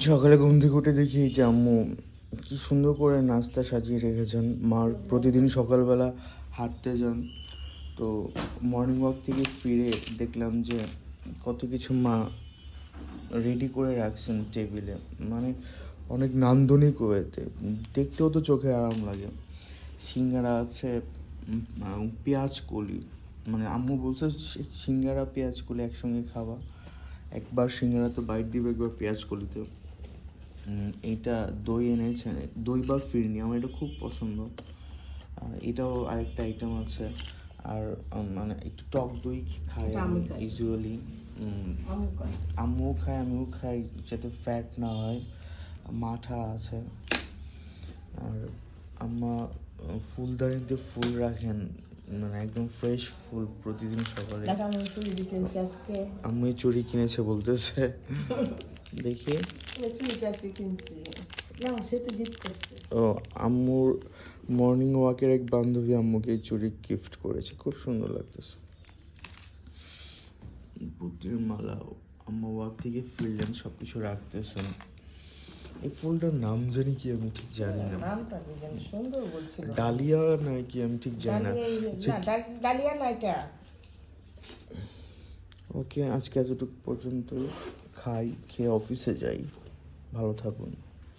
সকালে ঘুম থেকে উঠে দেখি যে আম্মু কি সুন্দর করে নাস্তা সাজিয়ে রেখেছেন। মার প্রতিদিন সকালবেলা হাঁটতে যান, তো মর্নিং ওয়াক থেকে ফিরে দেখলাম যে কত কিছু মা রেডি করে রাখছেন টেবিলে, মানে অনেক নান্দনিক ওয়েতে, দেখতেও তো চোখে আরাম লাগে। সিঙ্গারা আছে, পেঁয়াজ কলি, মানে আম্মু বলছে সিঙ্গারা পেঁয়াজ কলি একসঙ্গে খাওয়া, একবার সিঙ্গারা তো বাইট দিবে, একবার পেঁয়াজ কলিতে। এইটা দই এনেছে, দই বা ফিরনি, আমার এটা খুব পছন্দ। এটাও আরেকটা আইটেম আছে। আর মানে একটু টক দই খাই আমি ইউজুয়ালি। আম্মুও খায়, আমিও খাই, যাতে ফ্যাট না হয়। মাঠা আছে। আর আম্মা ফুলদানিতে ফুল রাখেন, মানে একদম ফ্রেশ ফুল প্রতিদিন সকালে। আম্মু এই চুড়ি কিনেছে বলতেছে, দেখি। ও, আম্মুর মর্নিং ওয়াকের এক বান্ধবী আম্মুকে এই চুড়ি গিফট করেছে, খুব সুন্দর লাগতেছে। বুটির মালাও আম্মু ওয়াক থেকে ফিরলেন, সব কিছু রাখতেছেন। এই ফুলটার নাম জানি কি, আমি ঠিক জানি না। ডালিয়া না কি, আমি ঠিক জানি না। ডালিয়া না এটা। ওকে, আজকে এতটুকু পর্যন্ত। খাই, খেয়ে অফিসে যাই। ভালো থাকুন।